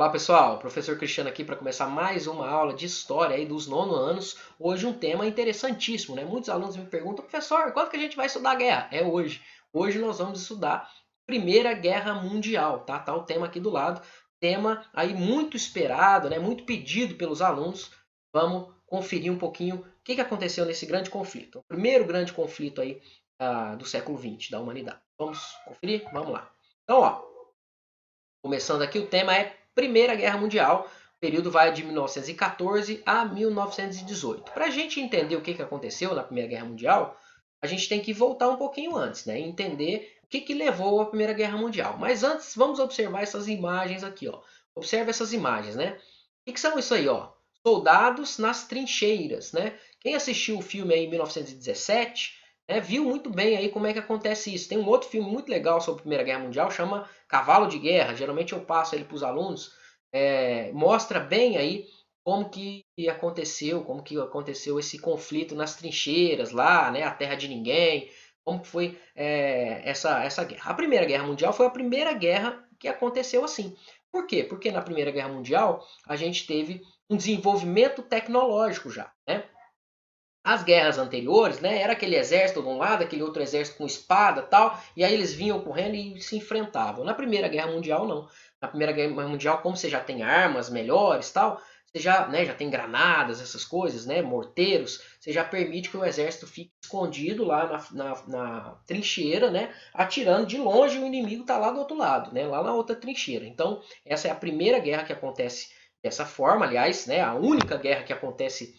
Olá pessoal, professor Cristiano aqui para começar mais uma aula de história aí dos nono anos. Hoje um tema interessantíssimo, né? Muitos alunos me perguntam, professor, quando que a gente vai estudar a guerra? É hoje. Hoje nós vamos estudar Primeira Guerra Mundial, tá? Tá o tema aqui do lado. Tema aí muito esperado, né? Muito pedido pelos alunos. Vamos conferir um pouquinho o que aconteceu nesse grande conflito. O primeiro grande conflito aí do século XX, da humanidade. Vamos conferir? Vamos lá. Então, ó, começando aqui, o tema é Primeira Guerra Mundial. O período vai de 1914 a 1918. Para a gente entender o que aconteceu na Primeira Guerra Mundial, a gente tem que voltar um pouquinho antes, né? E entender o que levou à Primeira Guerra Mundial. Mas antes, vamos observar essas imagens aqui, ó. Observe essas imagens, né? O que são isso aí, ó? Soldados nas trincheiras, né? Quem assistiu o filme aí em 1917 viu muito bem aí como é que acontece isso. Tem um outro filme muito legal sobre a Primeira Guerra Mundial, chama Cavalo de Guerra. Geralmente eu passo ele para os alunos. Mostra bem aí como que aconteceu esse conflito nas trincheiras lá, né, a terra de ninguém, como que foi essa guerra. A Primeira Guerra Mundial foi a primeira guerra que aconteceu assim. Por quê? Porque na Primeira Guerra Mundial a gente teve um desenvolvimento tecnológico já, né? As guerras anteriores, né, era aquele exército de um lado, aquele outro exército com espada e tal, e aí eles vinham correndo e se enfrentavam. Na Primeira Guerra Mundial, não. Na Primeira Guerra Mundial, como você já tem armas melhores tal, você já tem granadas, essas coisas, né, morteiros, você já permite que o exército fique escondido lá na trincheira, né, atirando de longe, o inimigo está lá do outro lado, né, lá na outra trincheira. Então, essa é a primeira guerra que acontece dessa forma, aliás, né, a única guerra que acontece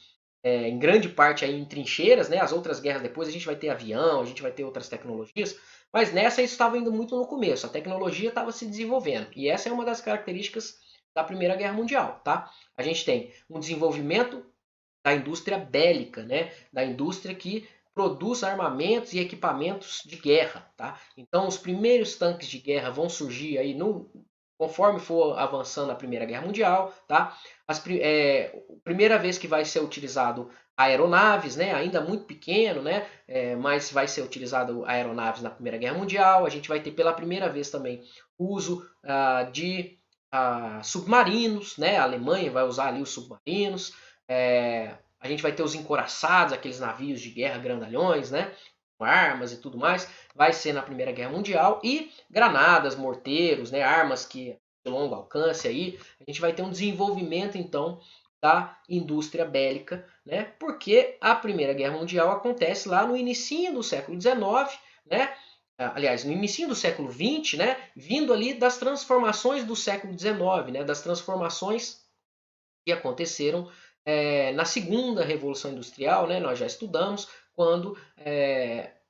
em grande parte aí em trincheiras, né? As outras guerras depois a gente vai ter avião, a gente vai ter outras tecnologias, mas nessa isso estava indo muito no começo, a tecnologia estava se desenvolvendo, e essa é uma das características da Primeira Guerra Mundial, tá? A gente tem um desenvolvimento da indústria bélica, né? Da indústria que produz armamentos e equipamentos de guerra, tá? Então os primeiros tanques de guerra vão surgir aí conforme for avançando a Primeira Guerra Mundial, tá? Primeira vez que vai ser utilizado aeronaves, né? Ainda muito pequeno, né? Mas vai ser utilizado aeronaves na Primeira Guerra Mundial. A gente vai ter pela primeira vez também o uso de submarinos, né? A Alemanha vai usar ali os submarinos. A gente vai ter os encoraçados, aqueles navios de guerra grandalhões, né? Com armas e tudo mais. Vai ser na Primeira Guerra Mundial. E granadas, morteiros, né? Armas que de longo alcance aí. A gente vai ter um desenvolvimento, então, da indústria bélica, né? Porque a Primeira Guerra Mundial acontece lá no início do século XIX, né? Aliás, no início do século XX, né? Vindo ali das transformações do século XIX, né? Das transformações que aconteceram na segunda Revolução Industrial, né? Nós já estudamos, quando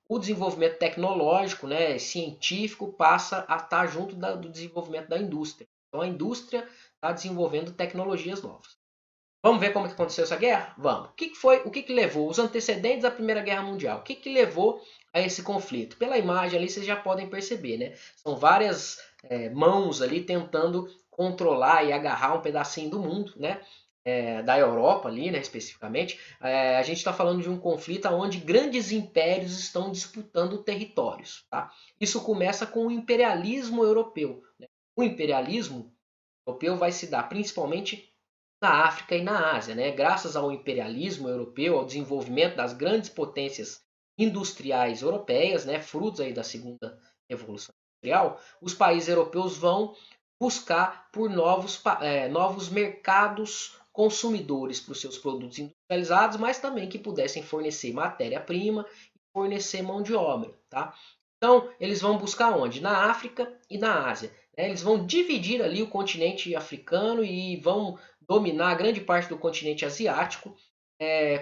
o desenvolvimento tecnológico, né, científico, passa a estar junto do desenvolvimento da indústria. Então a indústria está desenvolvendo tecnologias novas. Vamos ver como que aconteceu essa guerra? Vamos. O que levou os antecedentes da Primeira Guerra Mundial? O que levou a esse conflito? Pela imagem ali vocês já podem perceber, né? São várias mãos ali tentando controlar e agarrar um pedacinho do mundo, né? Da Europa ali, né, especificamente. A gente está falando de um conflito onde grandes impérios estão disputando territórios, tá? Isso começa com o imperialismo europeu, né? O imperialismo europeu vai se dar principalmente na África e na Ásia, né? Graças ao imperialismo europeu, ao desenvolvimento das grandes potências industriais europeias, né, frutos aí da segunda revolução industrial, os países europeus vão buscar por novos mercados consumidores para os seus produtos industrializados, mas também que pudessem fornecer matéria-prima e fornecer mão de obra, tá? Então, eles vão buscar onde? Na África e na Ásia. Né? Eles vão dividir ali o continente africano e vão dominar grande parte do continente asiático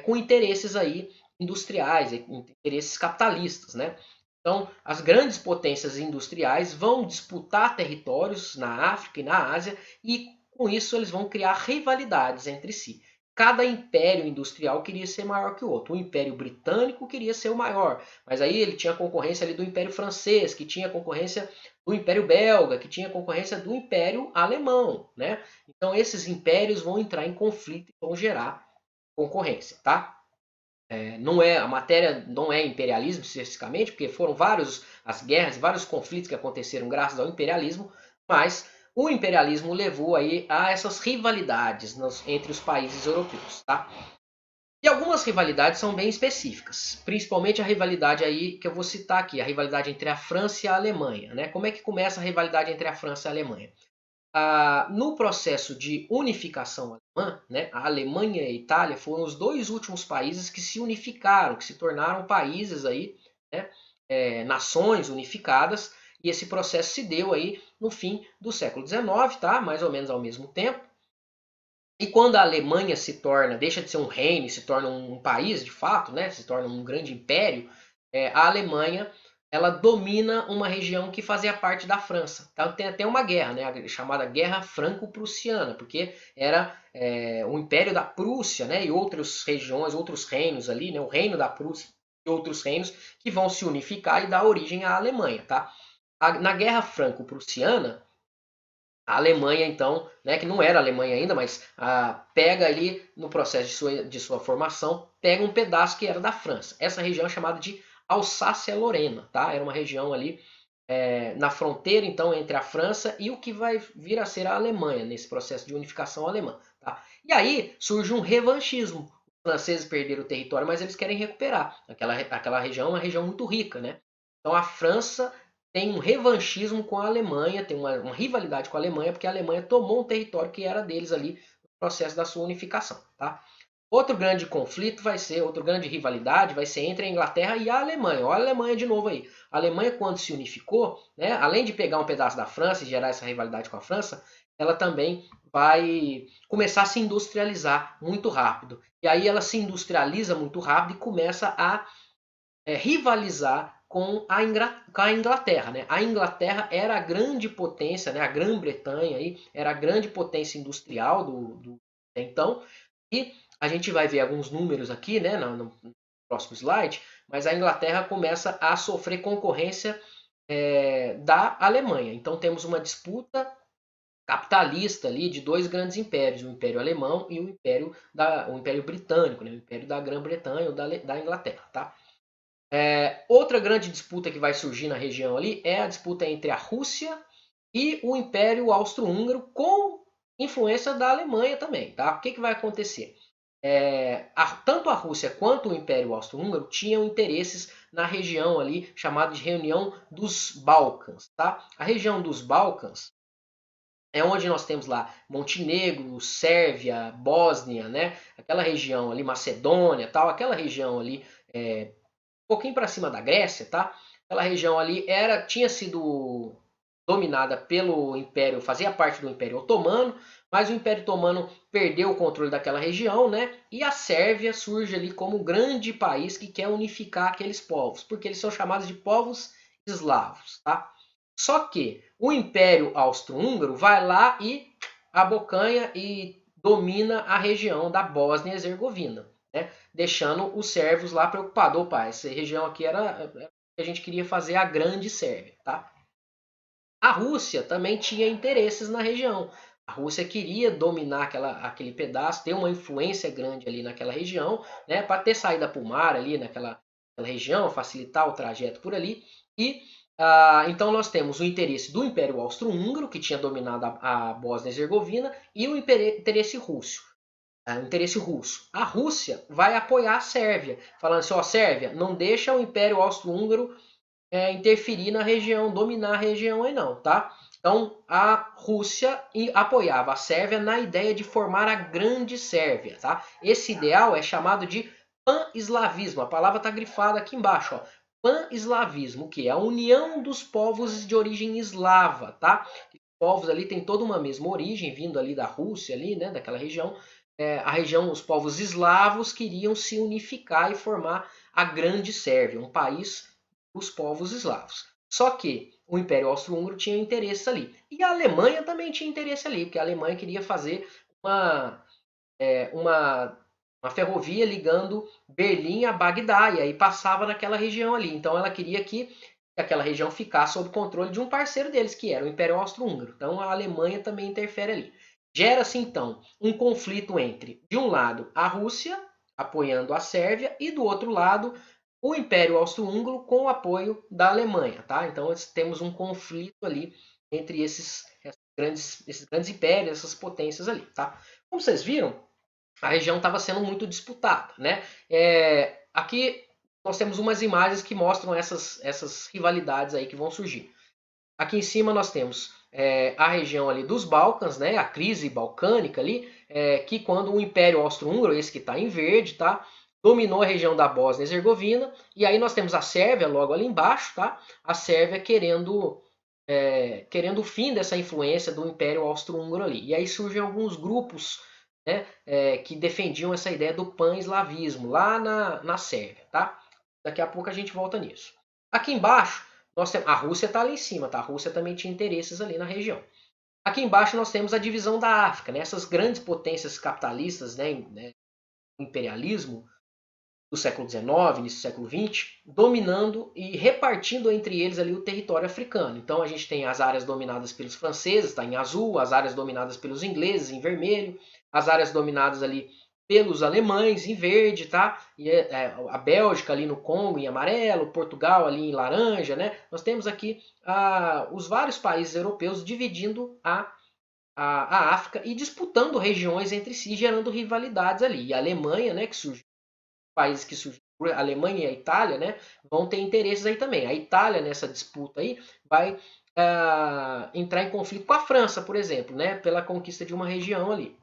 com interesses aí industriais, interesses capitalistas, né? Então, as grandes potências industriais vão disputar territórios na África e na Ásia e com isso eles vão criar rivalidades entre si. Cada império industrial queria ser maior que o outro. O Império Britânico queria ser o maior, mas aí ele tinha concorrência ali do Império Francês, que tinha concorrência do Império Belga, que tinha concorrência do Império Alemão, né? Então esses impérios vão entrar em conflito e vão gerar concorrência, tá? A matéria não é imperialismo especificamente, porque foram vários as guerras, vários conflitos que aconteceram graças ao imperialismo, mas o imperialismo levou aí a essas rivalidades entre os países europeus, tá? E algumas rivalidades são bem específicas, principalmente a rivalidade aí que eu vou citar aqui, a rivalidade entre a França e a Alemanha, né? Como é que começa a rivalidade entre a França e a Alemanha? No processo de unificação alemã, né, a Alemanha e a Itália foram os dois últimos países que se unificaram, que se tornaram países aí, né, nações unificadas, e esse processo se deu aí no fim do século XIX, tá? Mais ou menos ao mesmo tempo. E quando a Alemanha se torna, deixa de ser um reino, se torna um país de fato, né, se torna um grande império, a Alemanha ela domina uma região que fazia parte da França. Então tem até uma guerra, né, chamada Guerra Franco-Prussiana, porque era o Império da Prússia, né, e outras regiões, outros reinos ali, né, o Reino da Prússia e outros reinos que vão se unificar e dar origem à Alemanha, tá? Na Guerra Franco-Prussiana, a Alemanha, então, né, que não era Alemanha ainda, mas pega ali no processo de sua formação, pega um pedaço que era da França. Essa região é chamada de Alsácia-Lorena, tá? Era uma região ali na fronteira, então, entre a França e o que vai vir a ser a Alemanha, nesse processo de unificação alemã. Tá? E aí surge um revanchismo. Os franceses perderam o território, mas eles querem recuperar. Aquela região é uma região muito rica, né? Então a França tem um revanchismo com a Alemanha, tem uma rivalidade com a Alemanha, porque a Alemanha tomou um território que era deles ali no processo da sua unificação. Tá? Outro grande conflito vai ser, outra grande rivalidade vai ser entre a Inglaterra e a Alemanha. Olha a Alemanha de novo aí. A Alemanha, quando se unificou, né, além de pegar um pedaço da França e gerar essa rivalidade com a França, ela também vai começar a se industrializar muito rápido. E aí ela se industrializa muito rápido e começa a rivalizar com a Inglaterra. Né? A Inglaterra era a grande potência, né? A Grã-Bretanha aí, era a grande potência industrial do então, e a gente vai ver alguns números aqui né, no próximo slide, mas a Inglaterra começa a sofrer concorrência da Alemanha. Então temos uma disputa capitalista ali de dois grandes impérios, o Império Alemão e o Império Britânico, né, o Império da Grã-Bretanha ou da Inglaterra. Tá? Outra grande disputa que vai surgir na região ali é a disputa entre a Rússia e o Império Austro-Húngaro, com influência da Alemanha também. Tá? O que vai acontecer? Tanto a Rússia quanto o Império Austro-Húngaro tinham interesses na região ali chamada de reunião dos Balcãs. Tá? A região dos Balcãs é onde nós temos lá Montenegro, Sérvia, Bósnia, né? Aquela região ali, Macedônia, tal, aquela região ali um pouquinho para cima da Grécia, tá? Aquela região ali tinha sido dominada pelo Império, fazia parte do Império Otomano, mas o Império Otomano perdeu o controle daquela região, né? E a Sérvia surge ali como um grande país que quer unificar aqueles povos, porque eles são chamados de povos eslavos, tá? Só que o Império Austro-Húngaro vai lá e abocanha e domina a região da Bósnia e Herzegovina, né? Deixando os sérvios lá preocupados. Opa, essa região aqui era que a gente queria fazer a Grande Sérvia. Tá? A Rússia também tinha interesses na região. A Rússia queria dominar aquele pedaço, ter uma influência grande ali naquela região, né, para ter saída para o mar ali naquela região, facilitar o trajeto por ali. E então nós temos o interesse do Império Austro-Húngaro, que tinha dominado a Bósnia e Herzegovina, e o interesse russo. O interesse russo. A Rússia vai apoiar a Sérvia, falando assim, ó, Sérvia, não deixa o Império Austro-Húngaro interferir na região, dominar a região aí não, tá? Então a Rússia apoiava a Sérvia na ideia de formar a Grande Sérvia, tá? Esse ideal é chamado de pan-eslavismo. A palavra está grifada aqui embaixo, ó. Pan-eslavismo, que é a união dos povos de origem eslava, tá? Os povos ali têm toda uma mesma origem, vindo ali da Rússia, ali, né, daquela região. Os povos eslavos queriam se unificar e formar a Grande Sérvia, um país dos povos eslavos. Só que o Império Austro-Húngaro tinha interesse ali. E a Alemanha também tinha interesse ali, porque a Alemanha queria fazer uma, uma ferrovia ligando Berlim a Bagdá, e aí passava naquela região ali. Então ela queria que aquela região ficasse sob controle de um parceiro deles, que era o Império Austro-Húngaro. Então a Alemanha também interfere ali. Gera-se então um conflito entre, de um lado, a Rússia apoiando a Sérvia e do outro lado o Império Austro-Húngaro com o apoio da Alemanha, tá? Então temos um conflito ali entre essas esses grandes impérios, essas potências ali, tá? Como vocês viram, a região estava sendo muito disputada, né? Aqui nós temos umas imagens que mostram essas rivalidades aí que vão surgir. Aqui em cima nós temos a região ali dos Balcãs, né? A crise balcânica ali, que quando o Império Austro-Húngaro, esse que está em verde, tá? Dominou a região da Bósnia e Herzegovina, e aí nós temos a Sérvia logo ali embaixo, tá? A Sérvia querendo o fim dessa influência do Império Austro-Húngaro ali. E aí surgem alguns grupos, né, que defendiam essa ideia do pan-eslavismo lá na Sérvia, tá? Daqui a pouco a gente volta nisso. Aqui embaixo, a Rússia está ali em cima, tá? A Rússia também tinha interesses ali na região. Aqui embaixo nós temos a divisão da África, né? Essas grandes potências capitalistas, né, imperialismo, do século XIX, início do século XX, dominando e repartindo entre eles ali o território africano. Então a gente tem as áreas dominadas pelos franceses, está em azul, as áreas dominadas pelos ingleses, em vermelho, as áreas dominadas ali pelos alemães, em verde, tá? E a Bélgica ali no Congo, em amarelo, Portugal ali em laranja, né? Nós temos aqui os vários países europeus dividindo a África e disputando regiões entre si, gerando rivalidades ali. E a Alemanha, né, que surgiu países que surgiram, a Alemanha e a Itália, né, vão ter interesses aí também. A Itália, nessa disputa aí, vai entrar em conflito com a França, por exemplo, né, pela conquista de uma região ali.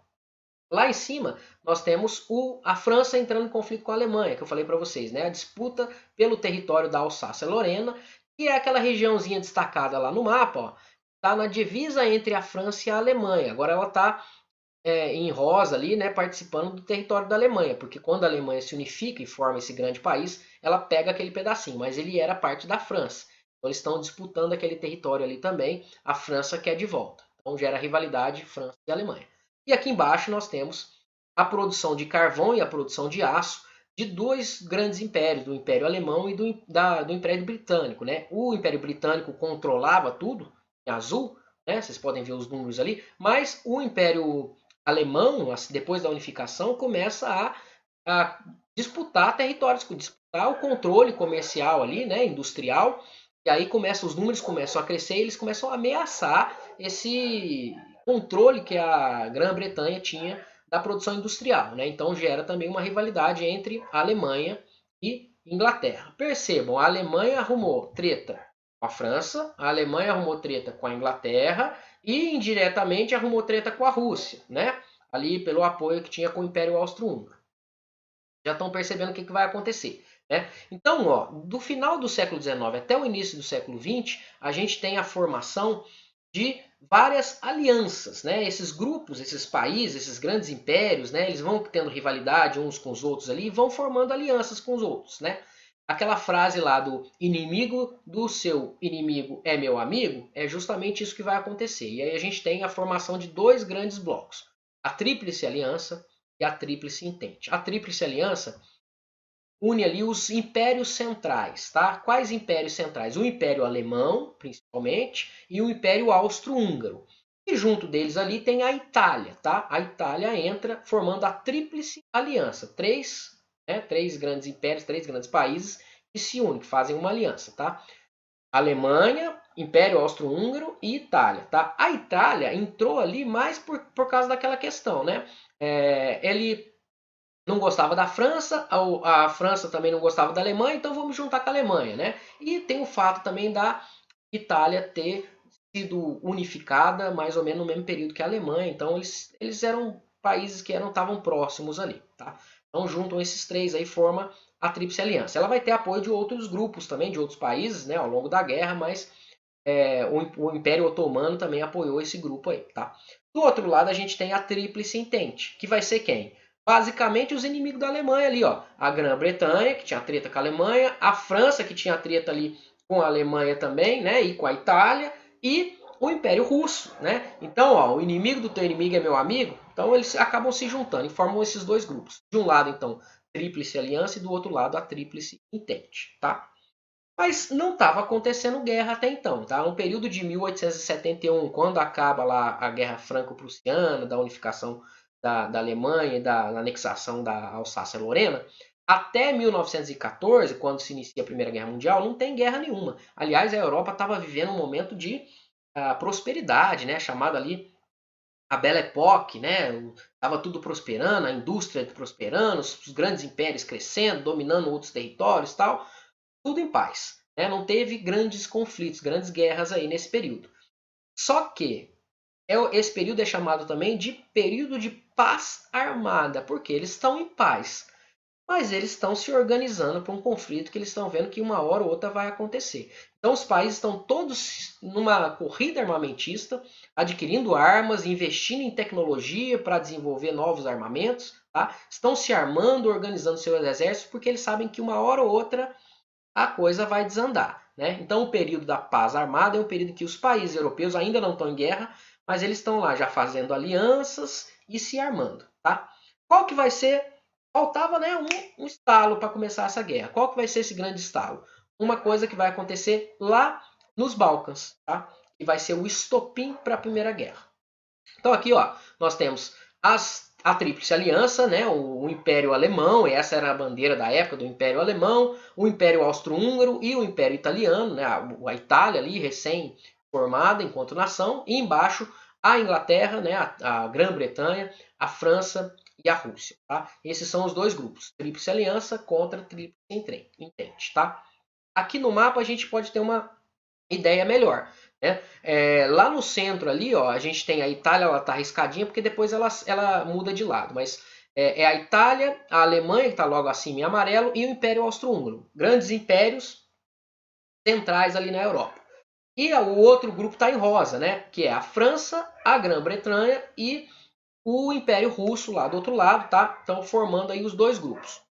Lá em cima, nós temos a França entrando em conflito com a Alemanha, que eu falei para vocês, né, a disputa pelo território da Alsácia-Lorena, que é aquela regiãozinha destacada lá no mapa, está na divisa entre a França e a Alemanha. Agora ela está em rosa ali, né, participando do território da Alemanha, porque quando a Alemanha se unifica e forma esse grande país, ela pega aquele pedacinho, mas ele era parte da França. Então eles estão disputando aquele território ali também, a França quer de volta. Então gera rivalidade França e Alemanha. E aqui embaixo nós temos a produção de carvão e a produção de aço de dois grandes impérios, do Império Alemão e do Império Britânico. Né? O Império Britânico controlava tudo, em azul, né? Vocês podem ver os números ali, mas o Império Alemão, depois da unificação, começa a disputar territórios, disputar o controle comercial ali, né, industrial, e aí os números começam a crescer e eles começam a ameaçar esse controle que a Grã-Bretanha tinha da produção industrial, né? Então gera também uma rivalidade entre a Alemanha e Inglaterra. Percebam, a Alemanha arrumou treta com a França, a Alemanha arrumou treta com a Inglaterra e indiretamente arrumou treta com a Rússia, né? Ali pelo apoio que tinha com o Império Austro-Húngaro. Já estão percebendo o que vai acontecer. Né? Então, ó, do final do século XIX até o início do século XX, a gente tem a formação de várias alianças. Né? Esses grupos, esses países, esses grandes impérios, né, eles vão tendo rivalidade uns com os outros ali e vão formando alianças com os outros. Né? Aquela frase lá do inimigo do seu inimigo é meu amigo, é justamente isso que vai acontecer. E aí a gente tem a formação de dois grandes blocos. A Tríplice Aliança e a Tríplice Entente. A Tríplice Aliança une ali os impérios centrais, tá? Quais impérios centrais? O Império Alemão, principalmente, e o Império Austro-Húngaro. E junto deles ali tem a Itália, tá? A Itália entra formando a Tríplice Aliança. Três grandes impérios, três grandes países que se unem, que fazem uma aliança, tá? Alemanha, Império Austro-Húngaro e Itália, tá? A Itália entrou ali mais por causa daquela questão, né? Ele não gostava da França, a França também não gostava da Alemanha, então vamos juntar com a Alemanha, né? E tem o fato também da Itália ter sido unificada mais ou menos no mesmo período que a Alemanha, então eles eram países que estavam próximos ali, tá? Então juntam esses três aí, forma a Tríplice Aliança. Ela vai ter apoio de outros grupos também, de outros países, né, ao longo da guerra, mas o Império Otomano também apoiou esse grupo aí, tá? Do outro lado a gente tem a Tríplice Entente, que vai ser quem? Basicamente os inimigos da Alemanha ali, ó. A Grã-Bretanha, que tinha treta com a Alemanha, a França, que tinha treta ali com a Alemanha também, né, e com a Itália, e o Império Russo, né? Então, ó, o inimigo do teu inimigo é meu amigo, então eles acabam se juntando e formam esses dois grupos. De um lado, então, Tríplice Aliança e do outro lado a Tríplice Entente, tá? Mas não estava acontecendo guerra até então, tá? No período de 1871, quando acaba lá a Guerra Franco-Prussiana, da unificação da Alemanha e da anexação da Alsácia-Lorena, até 1914, quando se inicia a Primeira Guerra Mundial, não tem guerra nenhuma. Aliás, a Europa estava vivendo um momento de a prosperidade, né? Chamada ali a Belle Époque, né? Tava tudo prosperando, a indústria prosperando, os grandes impérios crescendo, dominando outros territórios, tal, tudo em paz, né? Não teve grandes conflitos, grandes guerras aí nesse período. Só que esse período é chamado também de período de paz armada, porque eles estão em paz. Mas eles estão se organizando para um conflito que eles estão vendo que uma hora ou outra vai acontecer. Então os países estão todos numa corrida armamentista, adquirindo armas, investindo em tecnologia para desenvolver novos armamentos, tá? Estão se armando, organizando seus exércitos, porque eles sabem que uma hora ou outra a coisa vai desandar, né? Então o período da paz armada é um período que os países europeus ainda não estão em guerra, mas eles estão lá já fazendo alianças e se armando, tá? Qual que vai ser? Faltava, né, um estalo para começar essa guerra. Qual que vai ser esse grande estalo? Uma coisa que vai acontecer lá nos Balcãs, tá? Que vai ser o estopim para a Primeira Guerra. Então aqui, ó, nós temos a Tríplice Aliança, né, o Império Alemão, essa era a bandeira da época do Império Alemão, o Império Austro-Húngaro e o Império Italiano, né, a Itália ali recém-formada enquanto nação, e embaixo a Inglaterra, né, a Grã-Bretanha, a França e a Rússia. Tá? Esses são os dois grupos, Tríplice Aliança contra Tríplice Entente. Tá? Aqui no mapa a gente pode ter uma ideia melhor. Né? Lá no centro ali, ó, a gente tem a Itália, ela está riscadinha porque depois ela muda de lado, mas é a Itália, a Alemanha, que está logo acima em amarelo, e o Império Austro-Húngaro. Grandes impérios centrais ali na Europa. E o outro grupo está em rosa, né? Que é a França, a Grã-Bretanha e o Império Russo lá do outro lado, tá? Estão formando aí os dois grupos.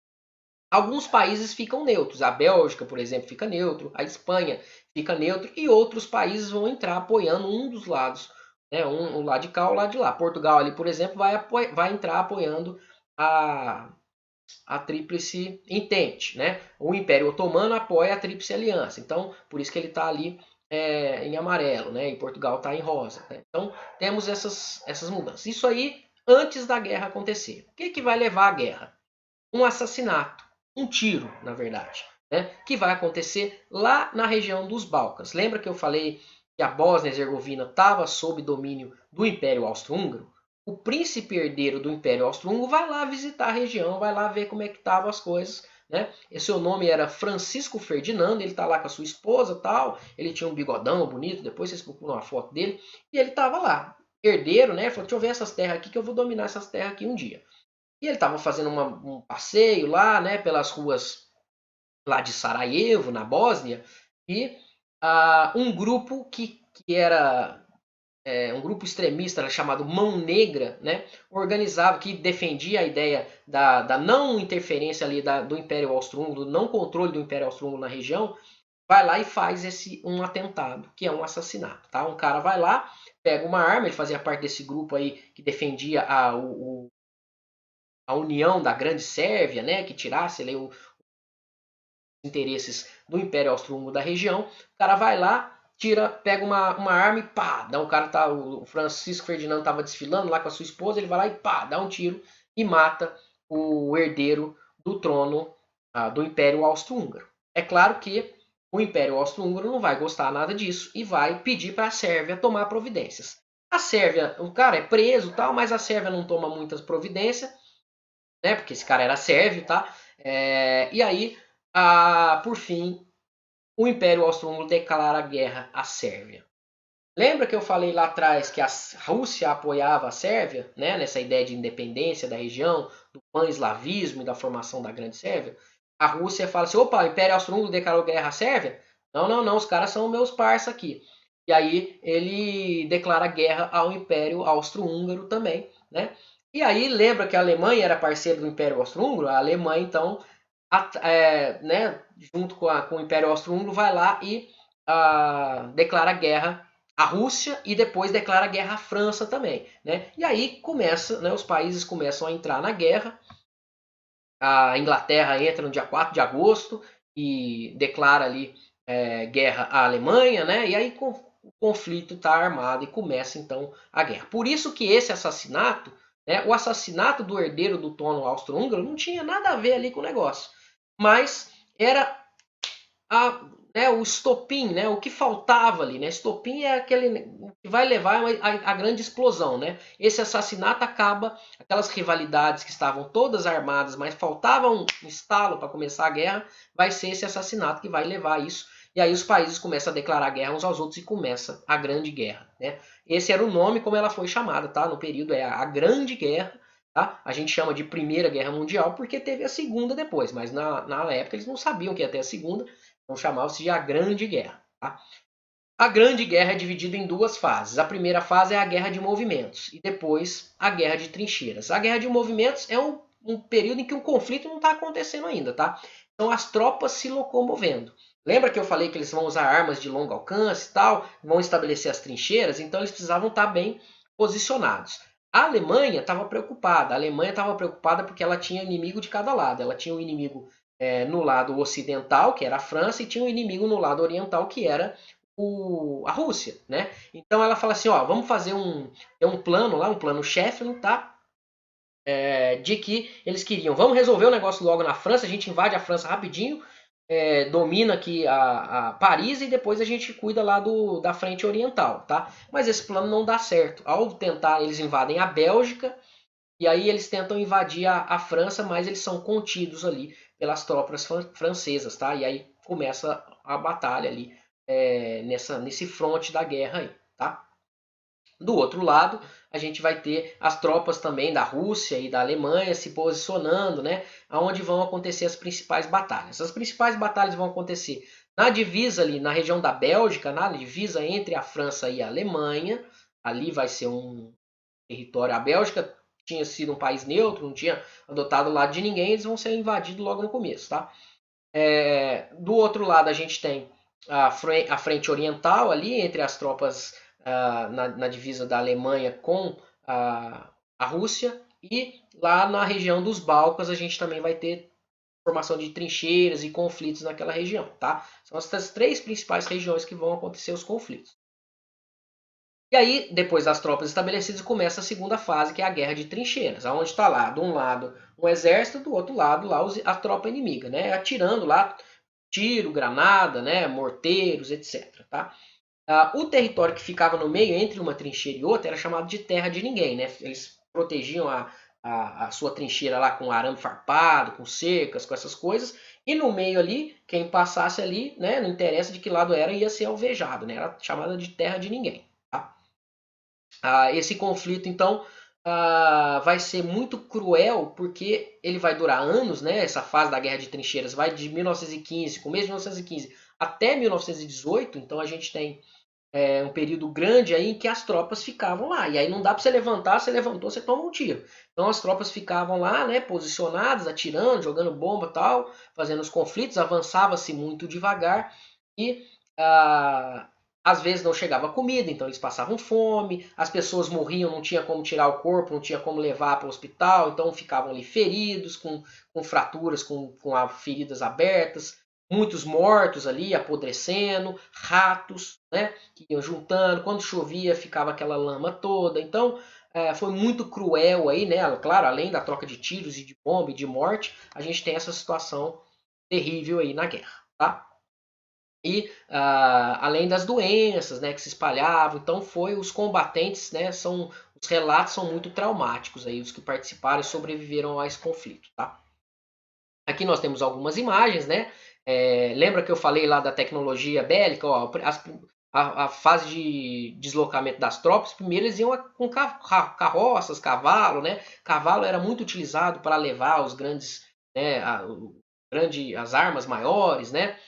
Alguns países ficam neutros. A Bélgica, por exemplo, fica neutro. A Espanha fica neutro. E outros países vão entrar apoiando um dos lados. Né? Um lado de cá ou lado de lá. Portugal ali, por exemplo, vai entrar apoiando a Tríplice Entente. Né? O Império Otomano apoia a Tríplice Aliança. Então, por isso que ele está ali em amarelo. Né? E Portugal está em rosa. Né? Então, temos essas mudanças. Isso aí antes da guerra acontecer. O que vai levar à guerra? Um assassinato, um tiro, na verdade, né, que vai acontecer lá na região dos Balcãs. Lembra que eu falei que a Bósnia e Herzegovina estava sob domínio do Império Austro-Húngaro? O príncipe herdeiro do Império Austro-Húngaro vai lá visitar a região, vai lá ver como é que estavam as coisas. Né? E seu nome era Francisco Ferdinando, ele está lá com a sua esposa tal, ele tinha um bigodão bonito, depois vocês procuram uma foto dele, e ele estava lá, herdeiro, né? Falou, deixa eu ver essas terras aqui que eu vou dominar essas terras aqui um dia. E ele estava fazendo um passeio lá, né, pelas ruas lá de Sarajevo, na Bósnia, e um grupo que era um grupo extremista chamado Mão Negra, né, organizava, que defendia a ideia da não interferência ali do Império Austro-Húngaro, do não controle do Império Austro-Húngaro na região, vai lá e faz um atentado, que é um assassinato. Tá? Um cara vai lá, pega uma arma, ele fazia parte desse grupo aí que defendia a união da Grande Sérvia, né, que tirasse ali os interesses do Império Austro-Húngaro da região. O cara vai lá, pega uma arma e pá, dá um cara o Francisco Ferdinando estava desfilando lá com a sua esposa, ele vai lá e pá, dá um tiro e mata o herdeiro do trono do Império Austro-Húngaro. É claro que o Império Austro-Húngaro não vai gostar nada disso e vai pedir para a Sérvia tomar providências. A Sérvia, o cara é preso, tal, mas a Sérvia não toma muitas providências, né? Porque esse cara era sérvio, tá? E aí, por fim, o Império Austro-Húngaro declara guerra à Sérvia. Lembra que eu falei lá atrás que a Rússia apoiava a Sérvia, né? Nessa ideia de independência da região, do pan-eslavismo e da formação da Grande Sérvia? A Rússia fala assim, opa, o Império Austro-Húngaro declarou guerra à Sérvia? Não, não, não, os caras são meus parceiros aqui. E aí ele declara guerra ao Império Austro-Húngaro também, né? E aí lembra que a Alemanha era parceira do Império Austro-Húngaro? A Alemanha, então, né, junto com o Império Austro-Húngaro, vai lá e declara guerra à Rússia e depois declara guerra à França também. Né? E aí começa, né, os países começam a entrar na guerra. A Inglaterra entra no dia 4 de agosto e declara ali guerra à Alemanha, né? E aí o conflito está armado e começa então a guerra. Por isso que esse assassinato, né, o assassinato do herdeiro do trono austro-húngaro não tinha nada a ver ali com o negócio. Mas era né, o estopim, né, o que faltava ali, né? Estopim é aquele que vai levar a grande explosão, né? Esse assassinato acaba, aquelas rivalidades que estavam todas armadas, mas faltava um estalo para começar a guerra, vai ser esse assassinato que vai levar a isso. E aí os países começam a declarar guerra uns aos outros e começa a Grande Guerra, né? Esse era o nome como ela foi chamada, tá? No período é a Grande Guerra, tá? A gente chama de Primeira Guerra Mundial porque teve a Segunda depois, mas na época eles não sabiam que ia ter a Segunda, então chamava-se de a Grande Guerra. Tá? A Grande Guerra é dividida em duas fases. A primeira fase é a Guerra de Movimentos e depois a Guerra de Trincheiras. A Guerra de Movimentos é um período em que o conflito não está acontecendo ainda, tá? Então as tropas se locomovendo. Lembra que eu falei que eles vão usar armas de longo alcance e tal, vão estabelecer as trincheiras, então eles precisavam estar bem posicionados. A Alemanha estava preocupada. A Alemanha estava preocupada porque ela tinha inimigo de cada lado. Ela tinha um inimigo no lado ocidental, que era a França, e tinha um inimigo no lado oriental, que era a Rússia, né? Então ela fala assim, ó, vamos fazer um plano lá, um plano Sheffield, tá? De que eles queriam, vamos resolver o negócio logo na França, a gente invade a França rapidinho, domina aqui a Paris e depois a gente cuida lá da frente oriental, tá? Mas esse plano não dá certo. Ao tentar, eles invadem a Bélgica e aí eles tentam invadir a França, mas eles são contidos ali pelas tropas francesas, tá? E aí começa a batalha ali nesse fronte da guerra aí, tá? Do outro lado, a gente vai ter as tropas também da Rússia e da Alemanha se posicionando, né? Onde vão acontecer as principais batalhas. As principais batalhas vão acontecer na divisa ali, na região da Bélgica, na divisa entre a França e a Alemanha. Ali vai ser um território. A Bélgica tinha sido um país neutro, não tinha adotado o lado de ninguém, eles vão ser invadidos logo no começo, tá? Do outro lado, a gente tem a frente oriental ali, entre as tropas na divisa da Alemanha com a Rússia, e lá na região dos Balcãs a gente também vai ter formação de trincheiras e conflitos naquela região, tá? São essas três principais regiões que vão acontecer os conflitos. E aí, depois das tropas estabelecidas, começa a segunda fase, que é a guerra de trincheiras, onde está lá, de um lado, um exército, do outro lado, lá a tropa inimiga, né? Atirando lá tiro, granada, né? Morteiros, etc. Tá? O território que ficava no meio, entre uma trincheira e outra, era chamado de terra de ninguém, né? Eles protegiam a sua trincheira lá com arame farpado, com cercas, com essas coisas, e no meio ali, quem passasse ali, né? Não interessa de que lado era, ia ser alvejado, né? Era chamada de terra de ninguém. Tá? Esse conflito, então, vai ser muito cruel, porque ele vai durar anos, né? Essa fase da Guerra de Trincheiras vai de 1915, começo de 1915, até 1918, então a gente tem um período grande aí em que as tropas ficavam lá. E aí não dá para você levantar, você levantou, você toma um tiro. Então as tropas ficavam lá, né, posicionadas, atirando, jogando bomba e tal, fazendo os conflitos, avançava-se muito devagar e às vezes não chegava comida, então eles passavam fome, as pessoas morriam, não tinha como tirar o corpo, não tinha como levar para o hospital, então ficavam ali feridos, com fraturas, com feridas abertas, muitos mortos ali, apodrecendo, ratos, né, que iam juntando, quando chovia ficava aquela lama toda, então foi muito cruel aí, né, claro, além da troca de tiros e de bomba e de morte, a gente tem essa situação terrível aí na guerra, tá? E além das doenças, né, que se espalhavam, então foi os combatentes, né, os relatos são muito traumáticos aí, os que participaram e sobreviveram a esse conflito, tá? Aqui nós temos algumas imagens, né? Lembra que eu falei lá da tecnologia bélica? Ó, a fase de deslocamento das tropas, primeiro eles iam com carroças, cavalo, né? Cavalo era muito utilizado para levar os grandes, né, as armas maiores, né?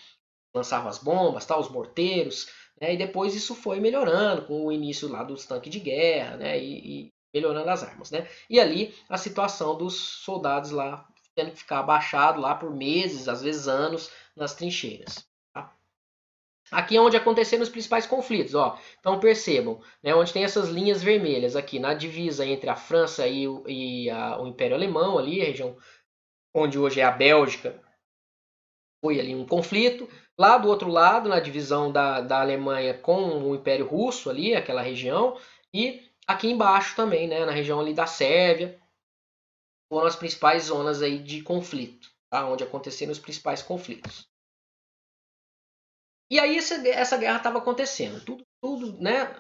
Lançava as bombas, tá, os morteiros, né? E depois isso foi melhorando com o início lá dos tanques de guerra, né? E melhorando as armas, né? E ali a situação dos soldados lá tendo que ficar abaixado lá por meses, às vezes anos, nas trincheiras. Tá? Aqui é onde aconteceram os principais conflitos, ó. Então percebam, né, onde tem essas linhas vermelhas aqui na divisa entre a França o Império Alemão ali, a região onde hoje é a Bélgica, foi ali um conflito. Lá do outro lado, na divisão da Alemanha com o Império Russo ali, aquela região, e aqui embaixo também, né, na região ali da Sérvia, foram as principais zonas aí de conflito, tá? Onde aconteceram os principais conflitos. E aí essa guerra estava acontecendo, tudo, né?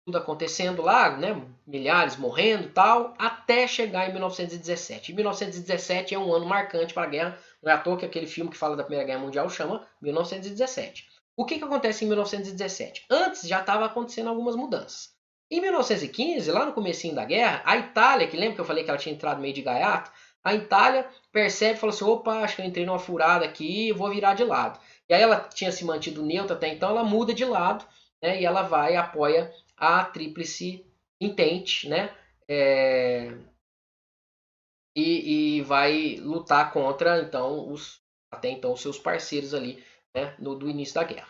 Tudo acontecendo lá, né? Milhares morrendo e tal, até chegar em 1917. E 1917 é um ano marcante para a guerra, não é à toa que aquele filme que fala da Primeira Guerra Mundial chama 1917. O que acontece em 1917? Antes já estava acontecendo algumas mudanças. Em 1915, lá no comecinho da guerra, a Itália, que lembra que eu falei que ela tinha entrado meio de gaiato, a Itália percebe e fala assim, opa, acho que eu entrei numa furada aqui, vou virar de lado. E aí ela tinha se mantido neutra até então, ela muda de lado, né, e ela vai e apoia a Tríplice Entente, né, e vai lutar contra então até então os seus parceiros ali, né, do início da guerra.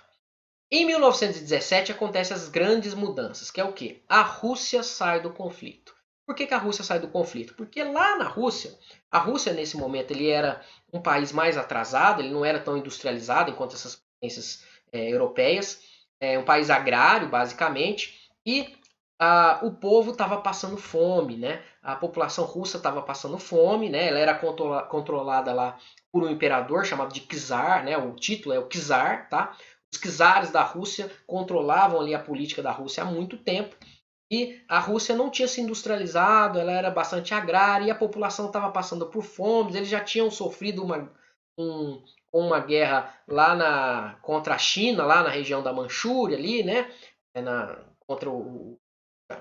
Em 1917 acontecem as grandes mudanças, que é o quê? A Rússia sai do conflito. Por que a Rússia sai do conflito? Porque lá na Rússia, a Rússia nesse momento ele era um país mais atrasado, ele não era tão industrializado enquanto essas potências europeias, um país agrário basicamente, e o povo estava passando fome, né? A população russa estava passando fome, né? Ela era controlada lá por um imperador chamado de czar, né? O título é o czar, tá? Os czares da Rússia controlavam ali a política da Rússia há muito tempo e a Rússia não tinha se industrializado, ela era bastante agrária e a população estava passando por fome, eles já tinham sofrido uma guerra contra a China, lá na região da Manchúria, ali, né? Contra o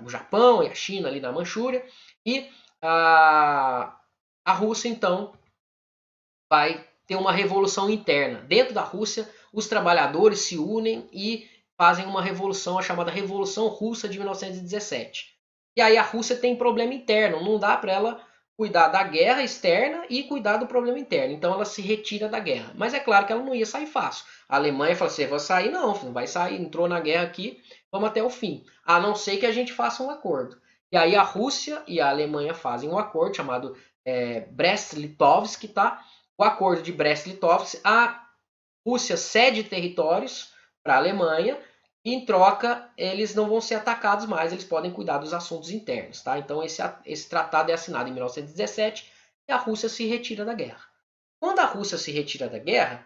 Japão e a China ali na Manchúria. E a Rússia, então, vai ter uma revolução interna. Dentro da Rússia, os trabalhadores se unem e fazem uma revolução, a chamada Revolução Russa de 1917. E aí a Rússia tem problema interno, não dá para ela cuidar da guerra externa e cuidar do problema interno. Então ela se retira da guerra. Mas é claro que ela não ia sair fácil. A Alemanha falou assim: vai sair não, não vai sair, entrou na guerra aqui, vamos até o fim. A não ser que a gente faça um acordo. E aí a Rússia e a Alemanha fazem um acordo chamado Brest-Litovsk, tá? O acordo de Brest-Litovsk, a Rússia cede territórios para a Alemanha e, em troca, eles não vão ser atacados mais, eles podem cuidar dos assuntos internos. Tá? Então, esse tratado é assinado em 1917 e a Rússia se retira da guerra. Quando a Rússia se retira da guerra,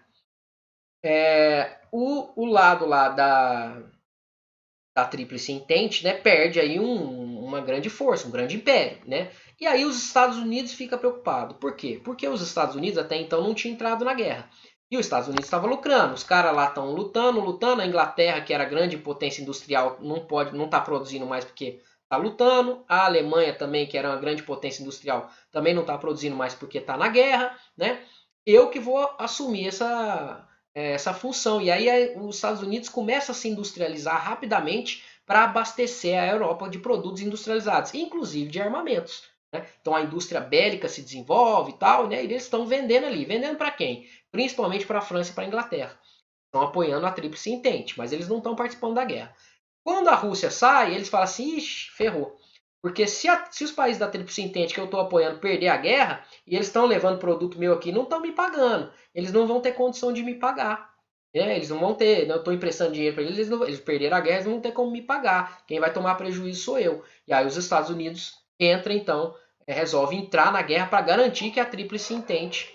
o lado lá da Tríplice Entente, né, perde aí uma grande força, um grande império, né? E aí os Estados Unidos fica preocupado. Por quê? Porque os Estados Unidos até então não tinham entrado na guerra. E os Estados Unidos estava lucrando. Os caras lá estão lutando. A Inglaterra, que era grande potência industrial, não está produzindo mais porque está lutando. A Alemanha também, que era uma grande potência industrial, também não está produzindo mais porque está na guerra, né? Eu que vou assumir essa função. E aí os Estados Unidos começam a se industrializar rapidamente para abastecer a Europa de produtos industrializados, inclusive de armamentos. Né? Então a indústria bélica se desenvolve e tal, né? E eles estão vendendo ali. Vendendo para quem? Principalmente para a França e para a Inglaterra. Estão apoiando a Tríplice Entente, mas eles não estão participando da guerra. Quando a Rússia sai, eles falam assim, ixi, ferrou. Porque se os países da Tríplice Entente que eu estou apoiando perder a guerra, e eles estão levando produto meu aqui, não estão me pagando. Eles não vão ter condição de me pagar. Eles não vão ter, eu estou emprestando dinheiro para eles, eles perderam a guerra, eles não vão ter como me pagar. Quem vai tomar prejuízo sou eu. E aí os Estados Unidos entram, então, resolve entrar na guerra para garantir que a Tríplice Entente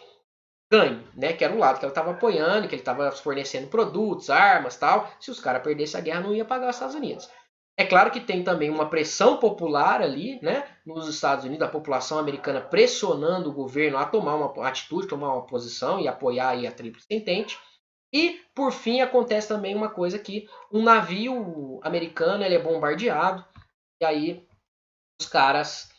ganhe, né? Que era o lado que ela estava apoiando, que ele estava fornecendo produtos, armas, tal. Se os caras perdessem a guerra, não ia pagar os Estados Unidos. É claro que tem também uma pressão popular ali, né? Nos Estados Unidos, a população americana pressionando o governo a tomar uma atitude, tomar uma posição e apoiar aí a Tríplice Entente. E, por fim, acontece também uma coisa que um navio americano ele é bombardeado e aí os caras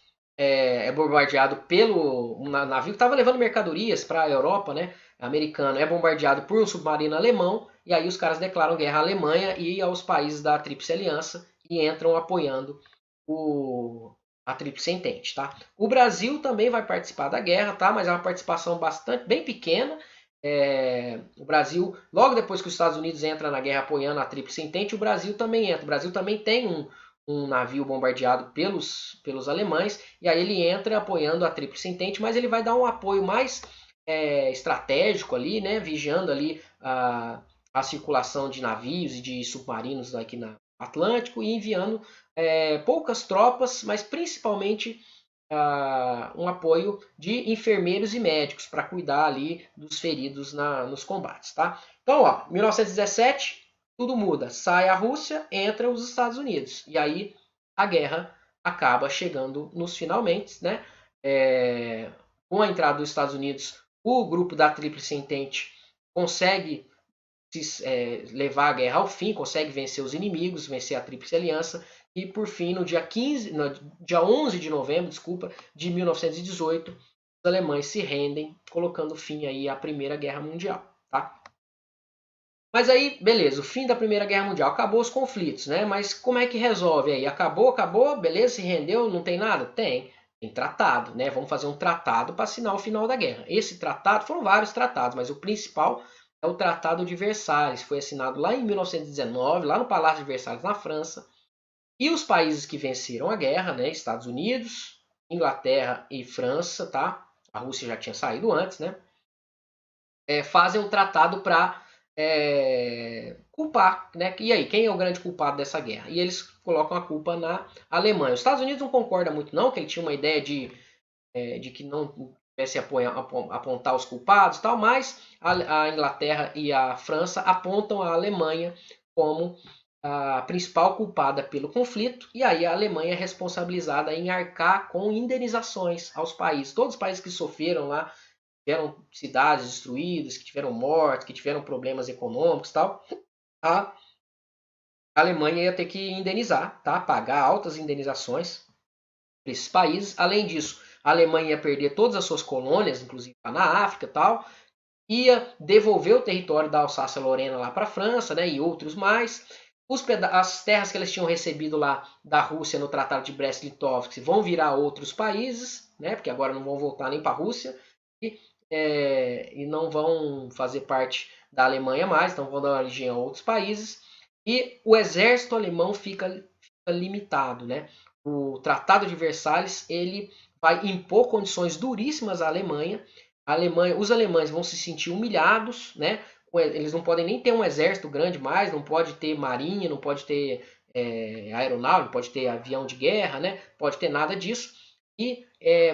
bombardeado pelo um navio que estava levando mercadorias para a Europa, né? Americano é bombardeado por um submarino alemão e aí os caras declaram guerra à Alemanha e aos países da Tríplice Aliança e entram apoiando a Tríplice Entente, tá? O Brasil também vai participar da guerra, tá? Mas é uma participação bem pequena. O Brasil, logo depois que os Estados Unidos entram na guerra apoiando a Tríplice Entente, o Brasil também entra. O Brasil também tem um navio bombardeado pelos alemães, e aí ele entra apoiando a Tríplice Entente, mas ele vai dar um apoio mais estratégico ali, né, vigiando ali a circulação de navios e de submarinos aqui no Atlântico e enviando poucas tropas, mas principalmente um apoio de enfermeiros e médicos para cuidar ali dos feridos nos combates, tá? Então, ó, 1917 tudo muda. Sai a Rússia, entra os Estados Unidos. E aí a guerra acaba chegando nos finalmente, né? Com a entrada dos Estados Unidos, o grupo da Tríplice Entente consegue levar a guerra ao fim, consegue vencer os inimigos, vencer a Tríplice Aliança, e por fim, no dia 11 de novembro, desculpa, de 1918, os alemães se rendem, colocando fim aí à Primeira Guerra Mundial, tá? Mas aí, beleza, o fim da Primeira Guerra Mundial, acabou os conflitos, né? Mas como é que resolve aí? Acabou, beleza, se rendeu, não tem nada? Tem tratado, né? Vamos fazer um tratado para assinar o final da guerra. Esse tratado, foram vários tratados, mas o principal é o Tratado de Versalhes. Foi assinado lá em 1919, lá no Palácio de Versalhes, na França. E os países que venceram a guerra, né? Estados Unidos, Inglaterra e França, tá? A Rússia já tinha saído antes, né? Fazem um tratado para culpar, né? E aí, quem é o grande culpado dessa guerra? E eles colocam a culpa na Alemanha. Os Estados Unidos não concorda muito não, que ele tinha uma ideia de que não tivesse apontar os culpados e tal, mas a Inglaterra e a França apontam a Alemanha como a principal culpada pelo conflito, e aí a Alemanha é responsabilizada em arcar com indenizações aos países. Todos os países que sofreram lá, tiveram cidades destruídas, que tiveram mortes, que tiveram problemas econômicos e tal, a Alemanha ia ter que indenizar, tá? Pagar altas indenizações para esses países. Além disso, a Alemanha ia perder todas as suas colônias, inclusive na África e tal, ia devolver o território da Alsácia-Lorena lá para a França, né, e outros mais. As terras que eles tinham recebido lá da Rússia no Tratado de Brest-Litovsk vão virar outros países, né, porque agora não vão voltar nem para a Rússia, e não vão fazer parte da Alemanha mais, então vão dar origem a outros países. E o exército alemão fica limitado, né? O Tratado de Versalhes ele vai impor condições duríssimas à Alemanha. Os alemães vão se sentir humilhados, né? Eles não podem nem ter um exército grande mais, não pode ter marinha, não pode ter aeronave, não pode ter avião de guerra, né? Pode ter nada disso. E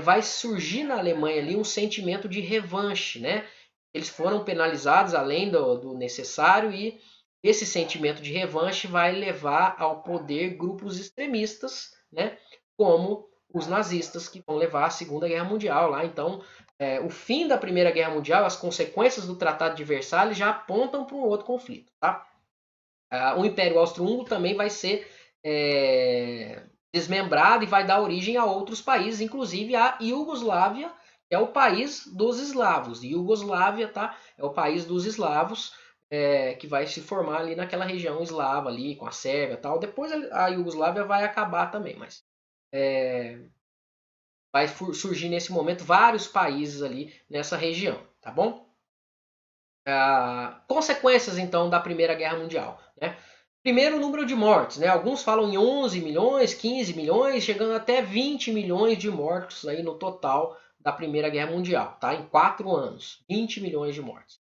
vai surgir na Alemanha ali um sentimento de revanche, né? Eles foram penalizados além do necessário e esse sentimento de revanche vai levar ao poder grupos extremistas, né? Como os nazistas, que vão levar à Segunda Guerra Mundial lá. Então, o fim da Primeira Guerra Mundial, as consequências do Tratado de Versalhes já apontam para um outro conflito, tá? O Império Austro-Húngaro também vai ser desmembrado e vai dar origem a outros países, inclusive a Iugoslávia, que é o país dos eslavos. Iugoslávia, tá? É o país dos eslavos, que vai se formar ali naquela região eslava ali, com a Sérvia e tal. Depois a Iugoslávia vai acabar também, mas vai surgir nesse momento vários países ali nessa região, tá bom? Consequências então da Primeira Guerra Mundial, né? Primeiro, o número de mortes, né? Alguns falam em 11 milhões, 15 milhões, chegando até 20 milhões de mortos aí no total da Primeira Guerra Mundial, tá? Em 4 anos, 20 milhões de mortes.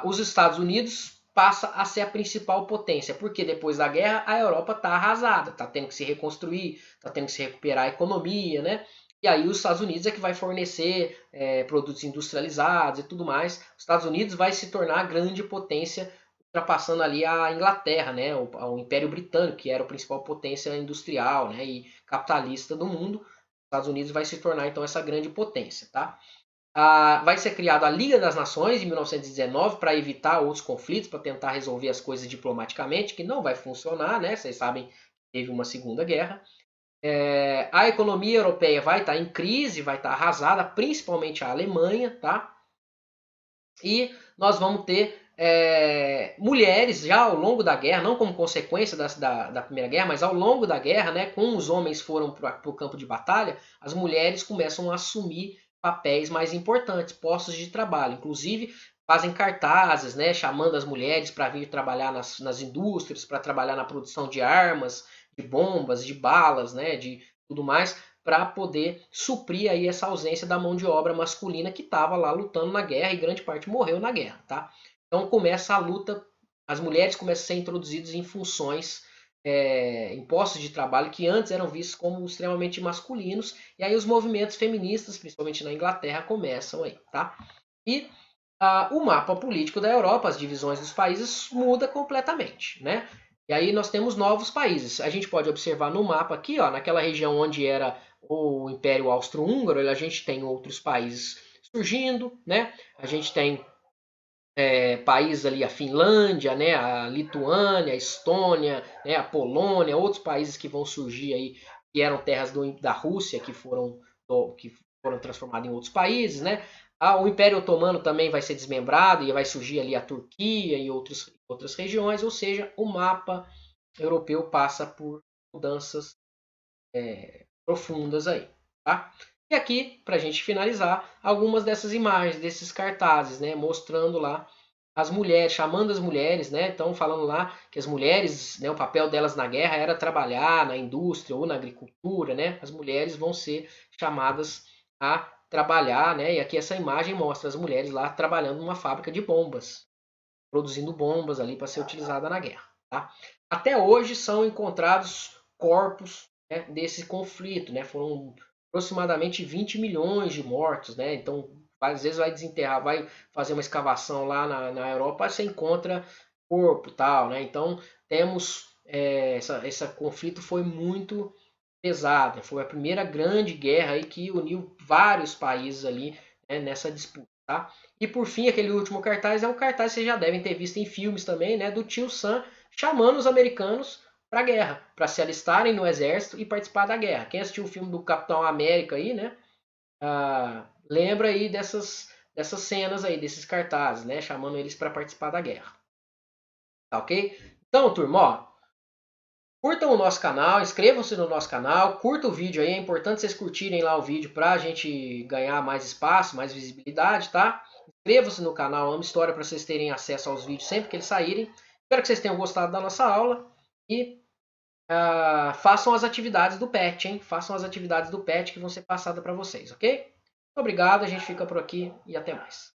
Os Estados Unidos passa a ser a principal potência, porque depois da guerra a Europa está arrasada, está tendo que se reconstruir, está tendo que se recuperar a economia, né? E aí os Estados Unidos é que vai fornecer produtos industrializados e tudo mais. Os Estados Unidos vai se tornar a grande potência, ultrapassando ali a Inglaterra, né? O Império Britânico, que era a principal potência industrial, né? E capitalista do mundo. Os Estados Unidos vai se tornar então essa grande potência, tá? Vai ser criada a Liga das Nações em 1919 para evitar outros conflitos, para tentar resolver as coisas diplomaticamente, que não vai funcionar, né? Vocês sabem que teve uma Segunda Guerra. A economia europeia vai estar em crise, vai estar arrasada, principalmente a Alemanha, tá? E nós vamos ter mulheres já ao longo da guerra, não como consequência da Primeira Guerra, mas ao longo da guerra, né, com os homens foram para o campo de batalha, as mulheres começam a assumir papéis mais importantes, postos de trabalho. Inclusive, fazem cartazes, né, chamando as mulheres para vir trabalhar nas indústrias, para trabalhar na produção de armas, de bombas, de balas, né, de tudo mais, para poder suprir aí essa ausência da mão de obra masculina que estava lá lutando na guerra e grande parte morreu na guerra, tá? Então começa a luta, as mulheres começam a ser introduzidas em funções, em postos de trabalho que antes eram vistos como extremamente masculinos, e aí os movimentos feministas, principalmente na Inglaterra, começam aí, tá? E o mapa político da Europa, as divisões dos países, muda completamente, né? E aí nós temos novos países. A gente pode observar no mapa aqui, ó, naquela região onde era o Império Austro-Húngaro, a gente tem outros países surgindo, né? A gente tem países ali, a Finlândia, né? A Lituânia, a Estônia, né? A Polônia, outros países que vão surgir aí, que eram terras da Rússia, que foram transformadas em outros países, né? O Império Otomano também vai ser desmembrado e vai surgir ali a Turquia e outras regiões, ou seja, o mapa europeu passa por mudanças profundas aí, tá? E aqui, para a gente finalizar, algumas dessas imagens, desses cartazes, né, mostrando lá as mulheres, chamando as mulheres, né, então falando lá que as mulheres, né, o papel delas na guerra era trabalhar na indústria ou na agricultura, né, as mulheres vão ser chamadas a trabalhar, né, e aqui essa imagem mostra as mulheres lá trabalhando numa fábrica de bombas, produzindo bombas ali para ser utilizada na guerra, tá? Até hoje são encontrados corpos, né, desse conflito, né? Foram aproximadamente 20 milhões de mortos, né? Então, às vezes vai desenterrar, vai fazer uma escavação lá na Europa, você encontra corpo, tal, né? Então, temos esse conflito foi muito pesado, foi a primeira grande guerra aí que uniu vários países ali, né, nessa disputa. Tá? E por fim, aquele último cartaz é um cartaz que vocês já devem ter visto em filmes também, né, do tio Sam chamando os americanos para a guerra, para se alistarem no exército e participar da guerra. Quem assistiu o filme do Capitão América aí, né, lembra aí dessas cenas aí, desses cartazes, né, chamando eles para participar da guerra. Tá ok? Então, turma, ó, curtam o nosso canal, inscrevam-se no nosso canal, curta o vídeo aí, é importante vocês curtirem lá o vídeo para a gente ganhar mais espaço, mais visibilidade, tá? Inscrevam-se no canal Amo História para vocês terem acesso aos vídeos sempre que eles saírem. Espero que vocês tenham gostado da nossa aula e façam as atividades do PET, hein? Façam as atividades do PET que vão ser passadas para vocês, ok? Obrigado, a gente fica por aqui e até mais.